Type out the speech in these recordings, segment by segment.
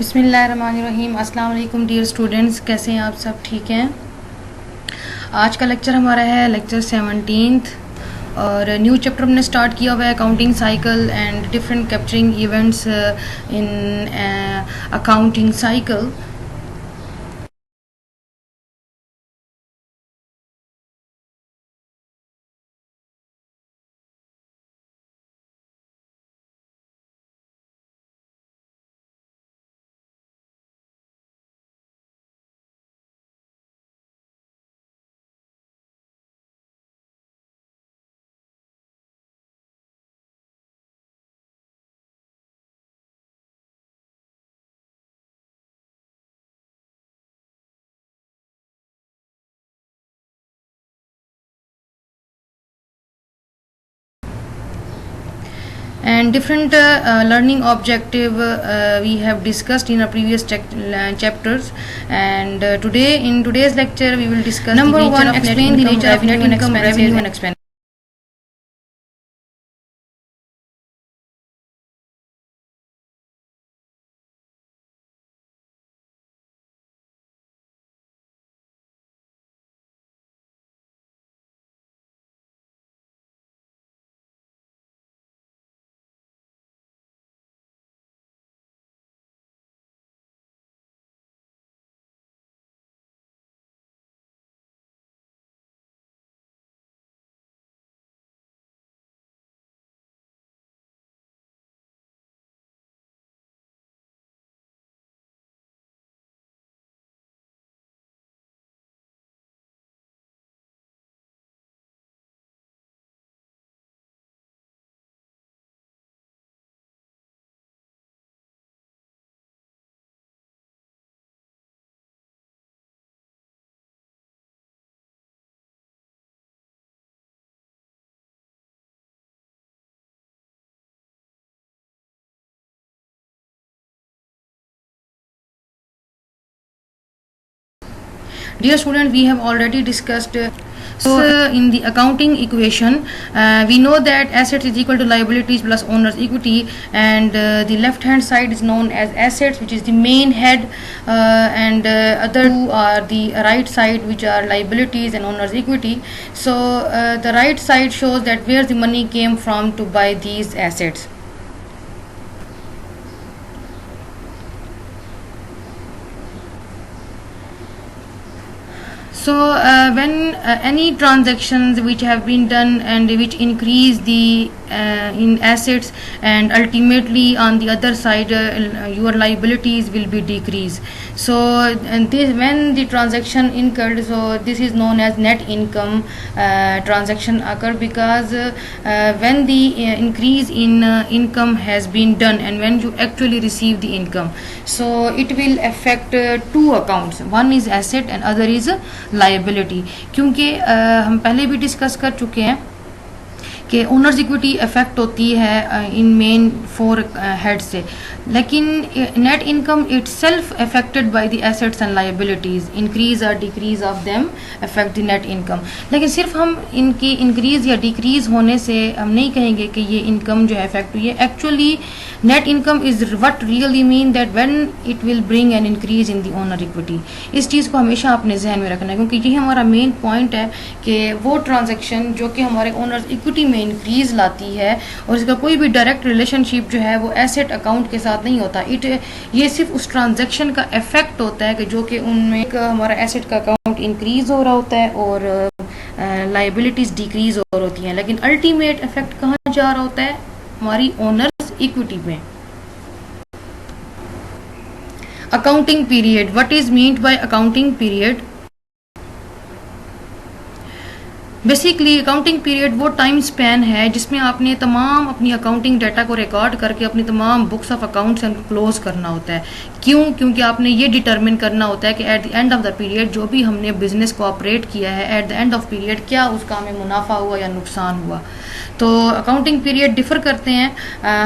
बिस्मिल्लाहिर्रहमानिर्रहीम। अस्सलाम वालेकुम डियर स्टूडेंट्स, कैसे हैं आप सब? ठीक हैं। आज का लेक्चर हमारा है लेक्चर 17th और न्यू चैप्टर हमने स्टार्ट किया हुआ है accounting cycle and different capturing events in accounting cycle. And different learning objective we have discussed in our previous chapters, and today in today's lecture we will discuss number one, explain the nature of net income, revenue and expense. Dear student, we have already discussed in the accounting equation we know that assets is equal to liabilities plus owner's equity, and the left hand side is known as assets, which is the main head, and other two are the right side, which are liabilities and owner's equity. So the right side shows that where the money came from to buy these assets. So when any transactions which have been done and which increase the in assets, and ultimately on the other side your liabilities will be decreased. So and this, when the transaction incurred, so this is known as net income transaction occur, because when the increase in income has been done and when you actually receive the income, so it will affect two accounts, one is asset and other is liability. क्योंकि हम पहले भी discuss कर चुके हैं कि owners equity effect होती है इन मेन 4 हेड से, लेकिन net income itself affected by the assets and liabilities, increase और decrease of them affect the net income. लेकिन सिर्फ हम इनकी इंक्रीज या डिक्रीज होने से हम नहीं कहेंगे कि ये इनकम जो है अफेक्ट हुई है. Actually net income is what really mean that when it will bring an increase in the owner equity. इस चीज़ को हमेशा अपने जहन में रखना है, क्योंकि यही हमारा मेन पॉइंट है कि वो ट्रांजेक्शन जो कि हमारे ओनर्स इक्विटी में इंक्रीज लाती है और इसका कोई भी डायरेक्ट रिलेशनशिप जो है वो एसेट अकाउंट के साथ नहीं होता. ये सिर्फ उस ट्रांजैक्शन का इफेक्ट होता है कि जो कि उनमें हमारा एसेट का अकाउंट इंक्रीज हो रहा होता है और लाइबिलिटीज डिक्रीज हो रही होती हैं. लेकिन अल्टीमेट इफेक्ट कहाँ जा रहा होता है? हमारी ओनर्स इक्विटी में. Accounting period, what is meant by accounting period? Basically accounting period वो टाइम स्पैन है जिसमें आपने तमाम अपनी अकाउंटिंग डाटा को रिकॉर्ड करके अपनी तमाम बुक्स ऑफ अकाउंट्स उनको क्लोज करना होता है. क्यों? क्योंकि आपने ये डिटरमिन करना होता है कि at the end of the period जो भी हमने बिजनेस को ऑपरेट किया है, at the end of period क्या उसका हमें मुनाफा हुआ या नुकसान हुआ. तो अकाउंटिंग पीरियड डिफर करते हैं.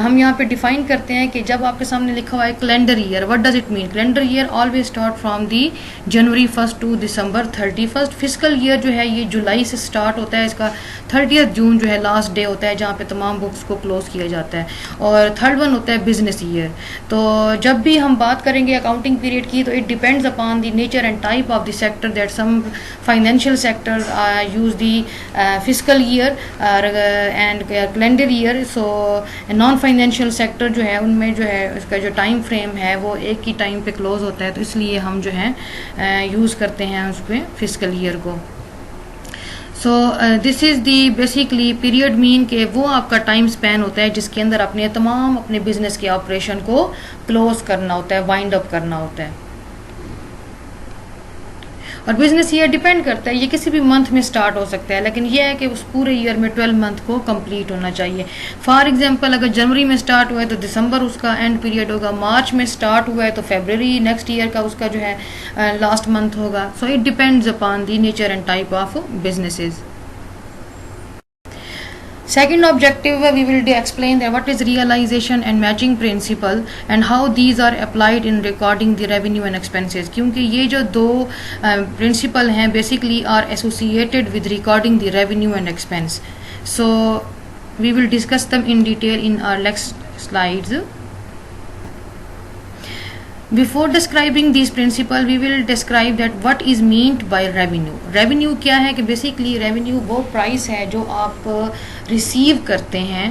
हम यहाँ पे डिफाइन करते हैं कि जब आपके सामने लिखा हुआ है calendar year, what does it mean? Calendar year always start from the January 1 to December 31. Physical year जो है ये जुलाई से स्टार्ट स्टार्ट होता है इसका 30 जून जो है लास्ट डे होता है जहाँ पे तमाम बुक्स को क्लोज किया जाता है, और थर्ड वन होता है बिजनेस ईयर। तो जब भी हम बात करेंगे अकाउंटिंग पीरियड की, तो it depends upon the nature and type of the sector that some financial sectors use the physical year and calendar year. So non financial sector जो है उनमें जो है उसका जो टाइम फ्रेम है वो एक ही टाइम पे क्लोज होता है, तो इसलिए हम जो है यूज़ करते हैं उस पर फिजिकल ईयर को। So this is the basically period mean के वो आपका टाइम स्पैन होता है जिसके अंदर अपने तमाम अपने बिजनेस के ऑपरेशन को क्लोज करना होता है, वाइंड अप करना होता है। और बिजनेस ईयर डिपेंड करता है, ये किसी भी मंथ में स्टार्ट हो सकता है, लेकिन ये है कि उस पूरे ईयर में 12 मंथ को कंप्लीट होना चाहिए। फॉर एग्जांपल अगर जनवरी में स्टार्ट हुआ है तो दिसंबर उसका एंड पीरियड होगा, मार्च में स्टार्ट हुआ है तो फरवरी नेक्स्ट ईयर का उसका जो है लास्ट मंथ होगा। So it depends upon the nature and type of businesses. Second objective, we will explain that what is realization and matching principle and how these are applied in recording the revenue and expenses। क्योंकि ये जो दो principle हैं basically are associated with recording the revenue and expense। So we will discuss them in detail in our next slides। Before describing these principles, we will describe that what is meant by revenue। revenue क्या है कि basically revenue वो price है जो आप receive करते हैं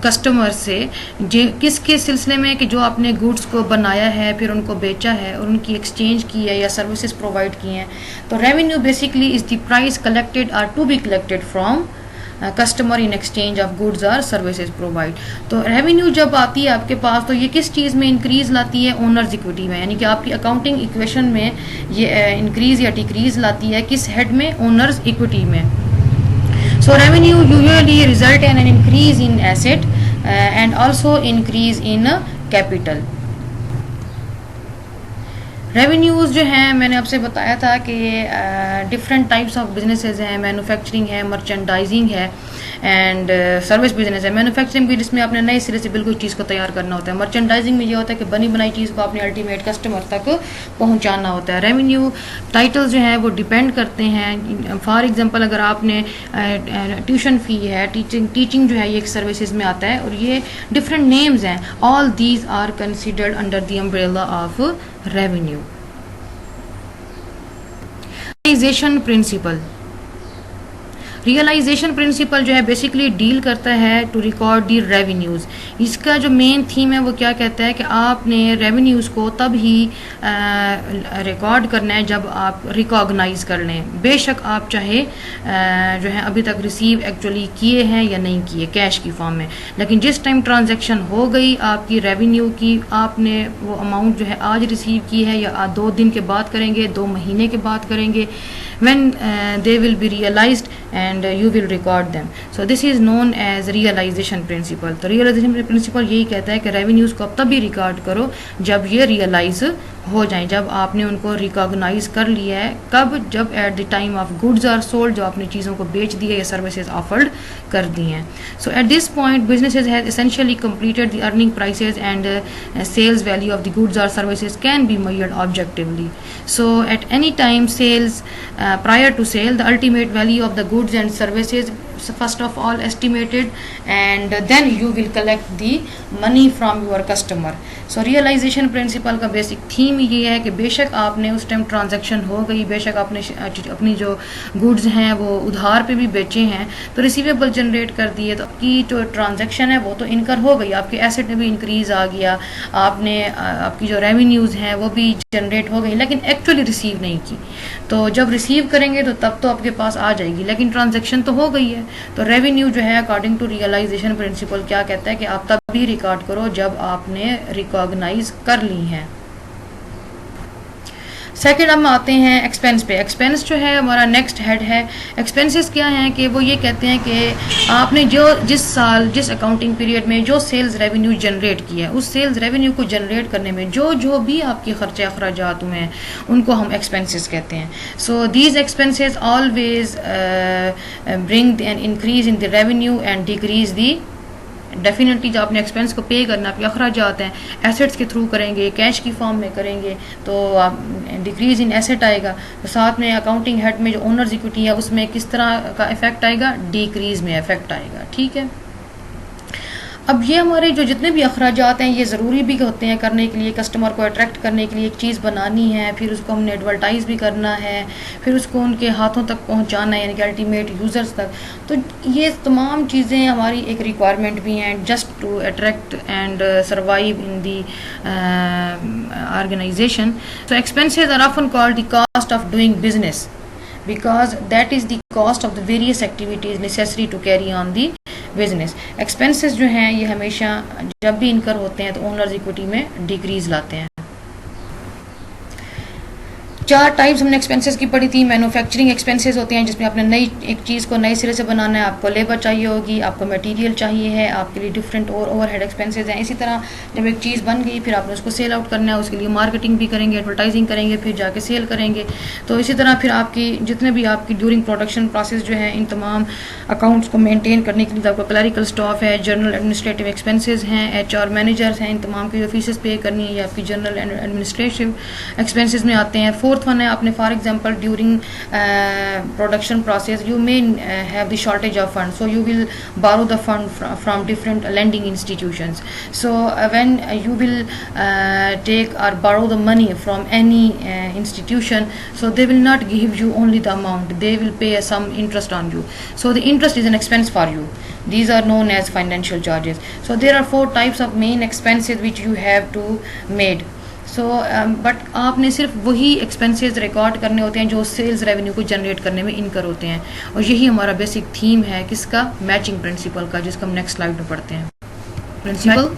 customer से किसके सिलसिले में कि जो आपने गुड्स को बनाया है, फिर उनको बेचा है और उनकी एक्सचेंज की है या सर्विसेज प्रोवाइड की हैं। तो revenue basically is the price collected are to be collected from customer in exchange of goods और सर्विसेज प्रोवाइड। तो रेवेन्यू जब आती है आपके पास तो ये किस चीज़ में इंक्रीज लाती है? ओनर्स इक्विटी में, यानी कि आपकी अकाउंटिंग इक्वेशन में ये इंक्रीज या डिक्रीज लाती है किस हेड में? ओनर्स इक्विटी में। So revenue usually result in an increase in asset and also increase in capital. Revenues जो हैं मैंने आपसे बताया था कि डिफरेंट टाइप्स ऑफ बिजनेसेस हैं, मैन्युफैक्चरिंग है, मर्चेंडाइजिंग है एंड सर्विस बिजनेस है। मैन्युफैक्चरिंग भी जिसमें आपने नए सिरे से बिल्कुल चीज़ को तैयार करना होता है। मर्चेंडाइजिंग में ये होता है कि बनी बनाई चीज़ को आपने अल्टीमेट कस्टमर तक पहुंचाना होता है। रेवेन्यू टाइटल्स जो हैं वो डिपेंड करते हैं। फॉर एग्जांपल अगर आपने ट्यूशन फ़ी है, टीचिंग जो है ये एक सर्विसेज में आता है और ये डिफरेंट नेम्स हैं। All these are considered under the umbrella of revenue. Realisation principle, realisation principle जो है बेसिकली डील करता है टू रिकॉर्ड दी रेवेन्यूज़। इसका जो मेन थीम है वो क्या कहता है कि आपने रेवेन्यूज़ को तब ही रिकॉर्ड करना है जब आप रिकॉग्नाइज कर लें। बेशक आप चाहे जो है अभी तक रिसीव एक्चुअली किए हैं या नहीं किए कैश की फॉर्म में, लेकिन जिस टाइम ट्रांजैक्शन हो गई आपकी रेवेन्यू की, आपने वो अमाउंट जो है आज रिसीव की है या 2 दिन के बाद करेंगे, 2 महीने के बाद करेंगे, when they will be realized and you will record them। so this is known as realization principle। तो realization principle यही कहता है कि रेवेन्यूज़ को अब तभी रिकॉर्ड करो जब ये रियलाइज हो जाएं, जब आपने उनको रिकॉग्नाइज कर लिया है। कब? जब at the time of goods are sold, जो आपने चीज़ों को बेच दिया या सर्विसेज ऑफर्ड कर दी हैं। So at this point businesses has essentially completed the earning prices and sales value of the goods or services can be measured objectively. So at any time sales prior to sale, the ultimate value of the goods and services first of all estimated and then you will collect the money from your customer। so realization principle का basic theme ये है कि बेशक आपने उस time transaction हो गई, बेशक आपने अपनी जो गुड्स हैं वो उधार पे भी बेचे हैं तो रिसीवेबल जनरेट कर दिए, तो आपकी जो ट्रांजैक्शन है वो तो इनकर हो गई, आपके एसेट में भी इंक्रीज आ गया, आपने आपकी जो रेवेन्यूज़ हैं वो भी जनरेट हो गई, लेकिन एक्चुअली रिसीव नहीं की। तो जब रिसीव करेंगे तो तब तो आपके पास आ जाएगी, लेकिन ट्रांजैक्शन तो हो गई है। तो रेवेन्यू जो है अकॉर्डिंग टू रियलाइजेशन प्रिंसिपल क्या कहता है कि आप तभी रिकॉर्ड करो जब आपने रिकॉग्नाइज कर ली हैं। सेकेंड हम आते हैं एक्सपेंस पे। एक्सपेंस जो है हमारा नेक्स्ट हेड है। एक्सपेंसेस क्या हैं कि वो ये कहते हैं कि आपने जो जिस साल जिस अकाउंटिंग पीरियड में जो सेल्स रेवेन्यू जनरेट किया है, उस सेल्स रेवेन्यू को जनरेट करने में जो भी आपके खर्चे अखराजात हुए हैं उनको हम एक्सपेंसेस कहते हैं। So these expenses always bring an increase in the revenue and decrease the definitely जब आपने एक्सपेंस को पे करना, आपके अखराजात हैं एसेट्स के थ्रू करेंगे, कैश की फॉर्म में करेंगे, तो आप डिक्रीज इन एसेट आएगा। तो साथ में अकाउंटिंग हेड में जो ओनर्स इक्विटी है उसमें किस तरह का इफेक्ट आएगा, डिक्रीज में इफेक्ट आएगा। ठीक है, अब ये हमारे जो जितने भी अखराजात हैं ये ज़रूरी भी होते हैं करने के लिए, कस्टमर को अट्रैक्ट करने के लिए एक चीज़ बनानी है, फिर उसको हमने एडवर्टाइज़ भी करना है, फिर उसको उनके हाथों तक पहुंचाना है, यानी कि अल्टीमेट यूज़र्स तक। तो ये तमाम चीज़ें हमारी एक रिक्वायरमेंट भी हैं just to attract and survive in the organisation. So expenses are often called the cost of doing business because that is the cost of the various activities necessary to carry on the business. Expenses जो हैं ये हमेशा जब भी इनकर होते हैं तो ओनर्स इक्विटी में डिक्रीज लाते हैं। चार टाइप्स हमने एक्सपेंसेस की पढ़ी थी। मैन्युफैक्चरिंग एक्सपेंसेस होते हैं जिसमें आपने नई एक चीज़ को नए सिरे से बनाना है, आपको लेबर चाहिए होगी, आपको मटेरियल चाहिए है, आपके लिए डिफरेंट और ओवरहेड एक्सपेंसेस हैं। इसी तरह जब एक चीज़ बन गई फिर आपने उसको सेल आउट करना है, उसके लिए मार्केटिंग भी करेंगे, एडवर्टाइजिंग करेंगे, फिर जाके सेल करेंगे। तो इसी तरह फिर आपकी जितने भी आपकी ड्यूरिंग प्रोडक्शन प्रोसेस जो है इन तमाम अकाउंट्स को मेनटेन करने के लिए आपका क्लरिकल स्टाफ है, जनरल एडमिनिस्ट्रेटिव एक्सपेंसेस हैं, HR मैनेजर्स हैं, इन तमाम की जो फीसेस पे करनी है ये आपकी जनरल एडमिनिस्ट्रेटिव एक्सपेंसेस में आते हैं। फोर्थ वन है आपने for example during production process you may have the shortage of fund, so you will borrow the fund from different lending institutions. So when you will take or borrow the money from any institution, so they will not give you only the amount, they will pay some interest on you, so the interest is an expense for you. These are known as financial charges. So there are four types of main expenses which you have to made. So but आपने सिर्फ वही expenses record करने होते हैं जो sales revenue को generate करने में इनकर होते हैं, और यही हमारा बेसिक थीम है किसका, मैचिंग प्रिंसिपल का, जिसका हम नेक्स्ट स्लाइड में पढ़ते हैं। प्रिंसिपल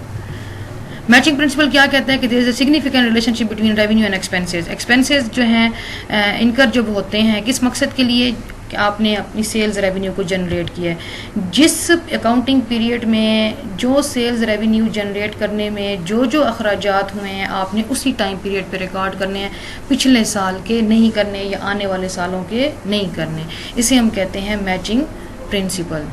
मैचिंग प्रिंसिपल क्या कहता है कि there is a significant relationship between revenue and expenses. Expenses जो हैं इनकर जब होते हैं किस मकसद के लिए, कि आपने अपनी सेल्स रेवेन्यू को जनरेट किया है। जिस अकाउंटिंग पीरियड में जो सेल्स रेवेन्यू जनरेट करने में जो जो अखराजात हुए हैं आपने उसी टाइम पीरियड पे रिकॉर्ड करने हैं, पिछले साल के नहीं करने या आने वाले सालों के नहीं करने। इसे हम कहते हैं मैचिंग प्रिंसिपल।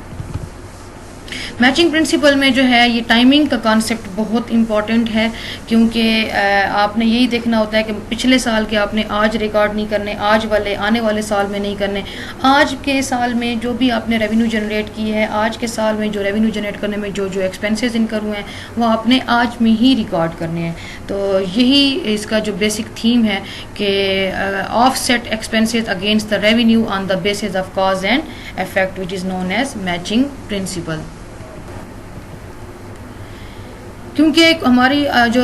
मैचिंग प्रिंसिपल में जो है ये टाइमिंग का कॉन्सेप्ट बहुत इंपॉर्टेंट है, क्योंकि आपने यही देखना होता है कि पिछले साल के आपने आज रिकॉर्ड नहीं करने, आज वाले आने वाले साल में नहीं करने। आज के साल में जो भी आपने रेवेन्यू जनरेट की है, आज के साल में जो रेवेन्यू जनरेट करने में जो जो एक्सपेंसेस इनकर हुए हैं वो आपने आज में ही रिकॉर्ड करने हैं। तो यही इसका जो बेसिक थीम है कि offset expenses against the revenue on the basis of cause and effect which is known as matching principle. क्योंकि हमारी जो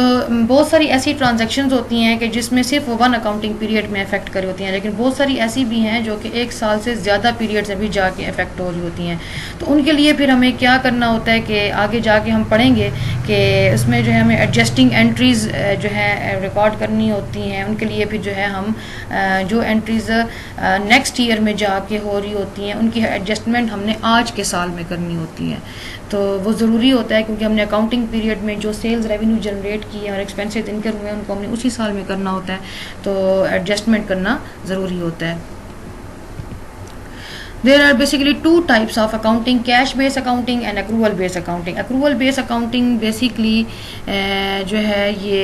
बहुत सारी ऐसी ट्रांजैक्शंस होती हैं कि जिसमें सिर्फ वन अकाउंटिंग पीरियड में इफेक्ट कर होती हैं, लेकिन बहुत सारी ऐसी भी हैं जो कि एक साल से ज़्यादा पीरियड से भी जाके इफेक्ट हो रही होती हैं। तो उनके लिए फिर हमें क्या करना होता है कि आगे जाके हम पढ़ेंगे कि उसमें जो है हमें एडजस्टिंग एंट्रीज़ जो है रिकॉर्ड करनी होती हैं। उनके लिए फिर जो है हम जो एंट्रीज़ नेक्स्ट ईयर में जाके हो रही होती हैं उनकी एडजस्टमेंट हमने आज के साल में करनी होती हैं। तो वो ज़रूरी होता है क्योंकि हमने अकाउंटिंग पीरियड में जो सेल्स रेवेन्यू जनरेट किए हैं और एक्सपेंसेस इनकम हुए हैं उनको हमने उसी साल में करना होता है, तो एडजस्टमेंट करना ज़रूरी होता है। There are basically two types of accounting: cash based accounting and accrual based accounting. Accrual based accounting basically जो है ये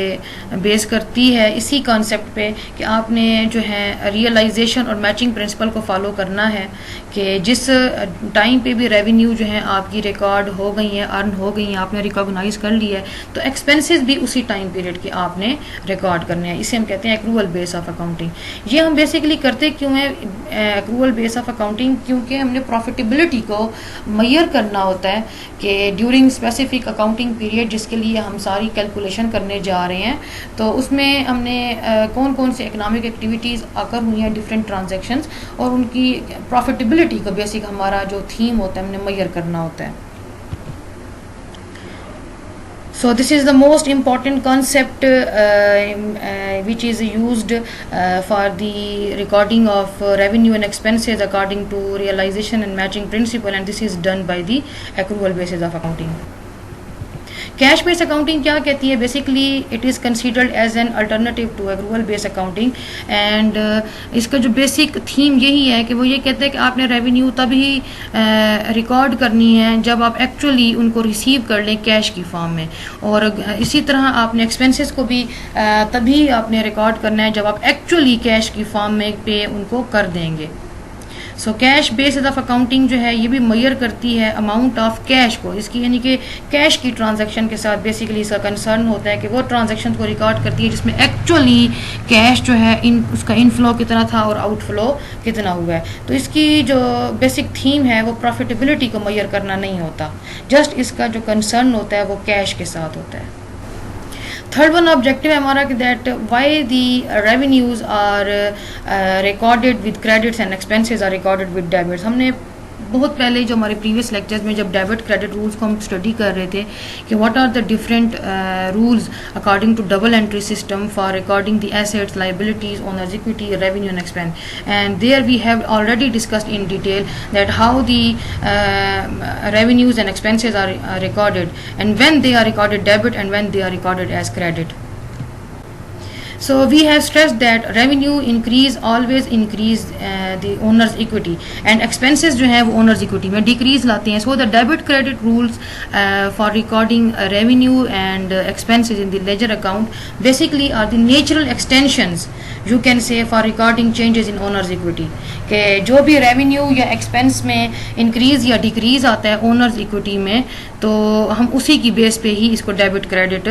बेस करती है इसी कॉन्सेप्ट पे कि आपने जो है रियलाइजेशन और मैचिंग प्रिंसिपल को फॉलो करना है कि जिस टाइम पे भी रेवेन्यू जो है आपकी रिकॉर्ड हो गई है, अर्न हो गई हैं, आपने रिकॉग्नाइज कर लिया है, तो एक्सपेंसेस भी उसी टाइम पीरियड के आपने रिकॉर्ड करने हैं। इसे हम कहते हैं एक्रूअल बेस ऑफ अकाउंटिंग। ये हम बेसिकली करते क्यों हैं एक्रूअल बेस ऑफ अकाउंटिंग, क्योंकि हमने प्रॉफिटेबिलिटी को मेजर करना होता है कि ड्यूरिंग स्पेसिफिक अकाउंटिंग पीरियड जिसके लिए हम सारी कैलकुलेशन करने जा रहे हैं, तो उसमें हमने कौन कौन से इकोनॉमिक एक्टिविटीज़ आकर हुई हैं, डिफरेंट ट्रांजैक्शंस, और उनकी प्रॉफिटेबिलिटी को बेसिक हमारा जो थीम होता है हमने मेजर करना होता है। So this is the most important concept which is used for the recording of revenue and expenses according to realization and matching principle, and this is done by the accrual basis of accounting. Cash based accounting क्या कहती है? Basically it is considered as an alternative to accrual based accounting and इसका जो basic theme यही है कि वो ये कहते हैं कि आपने रेवेन्यू तभी रिकॉर्ड करनी है जब आप एक्चुअली उनको रिसीव कर लें कैश की फॉर्म में, और इसी तरह आपने एक्सपेंसेस को भी तभी आपने रिकॉर्ड करना है जब आप एक्चुअली कैश की फॉर्म में पे उनको कर देंगे। So cash based of accounting जो है ये भी मेजर करती है अमाउंट ऑफ कैश को, इसकी यानी कि कैश की ट्रांजैक्शन के साथ बेसिकली इसका कंसर्न होता है कि वो ट्रांजैक्शन को रिकॉर्ड करती है जिसमें एक्चुअली कैश जो है उसका इनफ्लो कितना था और आउटफ्लो कितना हुआ है। तो इसकी जो बेसिक थीम है वो प्रॉफिटेबिलिटी को मेजर करना नहीं होता, जस्ट इसका जो कंसर्न होता है वो कैश के साथ होता है। थर्ड वन ऑब्जेक्टिव है हमारा कि that why the revenues are recorded with credits and expenses are recorded with debits. हमने बहुत पहले जो हमारे प्रीवियस लेक्चर्स में जब डेबिट क्रेडिट रूल्स को हम स्टडी कर रहे थे कि what are the different rules according to double entry system for recording the assets, liabilities, owners equity, revenue and expense, and there we have already discussed in detail that how the revenues and expenses are recorded and when they are recorded debit and when they are recorded as credit. So we have stressed that revenue increase always increase the owner's equity and expenses जो है वो owner's equity में decrease लाते हैं. So the debit credit rules for recording revenue and expenses in the ledger account basically are the natural extensions you can say for recording changes in owner's equity. कि जो भी revenue या expense में increase या decrease आता है owner's equity में, तो हम उसी की बेस पे ही इसको डेबिट क्रेडिट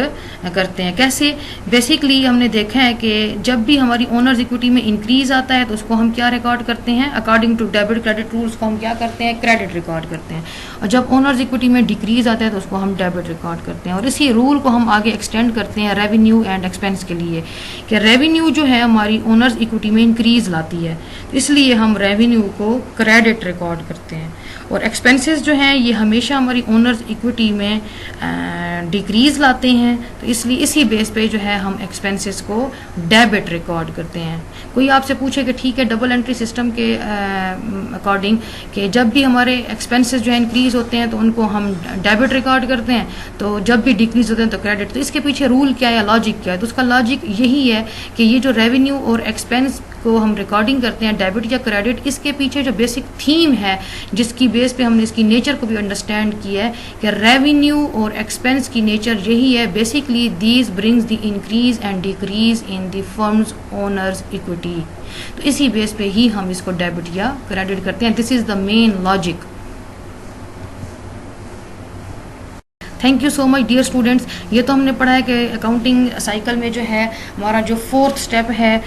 करते हैं. कैसे? बेसिकली हमने देखा है कि जब भी हमारी ओनर्स इक्विटी में इंक्रीज आता है तो उसको हम क्या रिकॉर्ड करते हैं? According to debit credit rules को हम क्या करते हैं? क्रेडिट रिकॉर्ड करते हैं. और जब ओनर्स इक्विटी में डिक्रीज आता है तो उसको हम डेबिट रिकॉर्ड करते हैं. और इसी रूल को हम आगे एक्सटेंड करते हैं रेवेन्यू एंड एक्सपेंस के लिए कि रेवेन्यू जो है हमारी ओनर्स इक्विटी में इंक्रीज लाती है, तो इसलिए हम रेवेन्यू को क्रेडिट रिकॉर्ड करते हैं. और एक्सपेंसेस जो हैं ये हमेशा हमारी ओनर्स इक्विटी में डिक्रीज लाते हैं, तो इसलिए इसी बेस पे जो है हम एक्सपेंसेस को डेबिट रिकॉर्ड करते हैं. कोई आपसे पूछे कि ठीक है डबल एंट्री सिस्टम के अकॉर्डिंग कि जब भी हमारे एक्सपेंसेस जो है इंक्रीज होते हैं तो उनको हम डेबिट रिकॉर्ड करते हैं, तो जब भी डिक्रीज होते हैं तो क्रेडिट. तो इसके पीछे रूल क्या है, लॉजिक क्या है? तो उसका लॉजिक यही है कि ये जो रेवेन्यू और एक्सपेंस को हम रिकॉर्डिंग करते हैं डेबिट या क्रेडिट, इसके पीछे जो बेसिक थीम है जिसकी बेस पे हमने इसकी नेचर को भी अंडरस्टैंड किया है कि रेवेन्यू और एक्सपेंस की नेचर यही है. Basically these brings the increase and decrease in the firms owners equity. तो इसी बेस पे ही हम इसको डेबिट या क्रेडिट करते हैं. This is the main logic. Thank you so much dear students. ये तो हमने पढ़ा है कि अकाउंटिंग साइकिल में जो है हमारा जो फोर्थ स्टेप है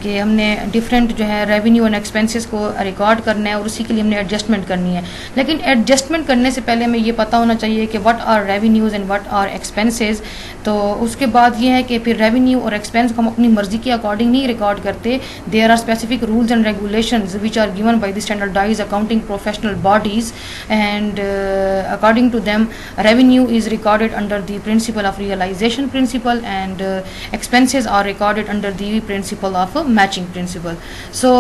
कि हमने डिफरेंट जो है रेवेन्यू एंड एक्सपेंसेस को रिकॉर्ड करना है और उसी के लिए हमने एडजस्टमेंट करनी है. लेकिन एडजस्टमेंट करने से पहले हमें ये पता होना चाहिए कि what are revenues and what are expenses. तो उसके बाद ये है कि फिर रेवेन्यू और एक्सपेंस को हम अपनी मर्जी के अकॉर्डिंग नहीं रिकॉर्ड करते. There are specific rules and regulations which are given by the standardised accounting professional bodies and according to them revenue is recorded under the principle of realization principle and expenses are recorded under the principle of matching principle. So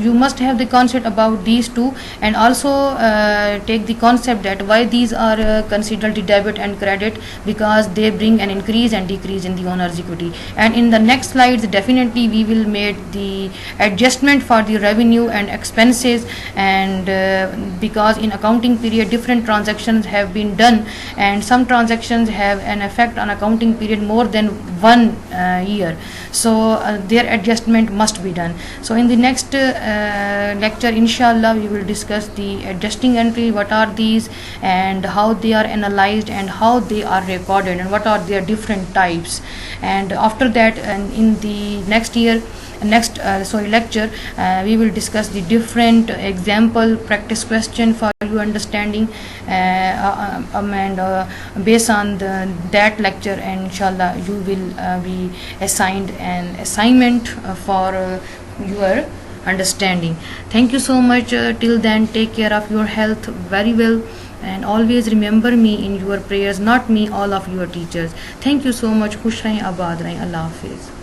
you must have the concept about these two and also take the concept that why these are considered the debit and credit, because they bring an increase and decrease in the owner's equity. And in the next slides definitely we will make the adjustment for the revenue and expenses, and because in accounting period different transactions have been done and some transactions have an effect on accounting period more than 1 year, so their adjustment must be done. So in the next lecture inshallah we will discuss the adjusting entry, what are these and how they are analyzed and how they are recorded and what are their different types. And after that in the next lecture we will discuss the different example practice question for your understanding and based on that lecture inshallah you will be assigned an assignment for your understanding. Thank you so much. Till then take care of your health very well and always remember me in your prayers, not me, all of your teachers. Thank you so much. खुश रहें, आबाद रहें. अल्लाह हाफिज़.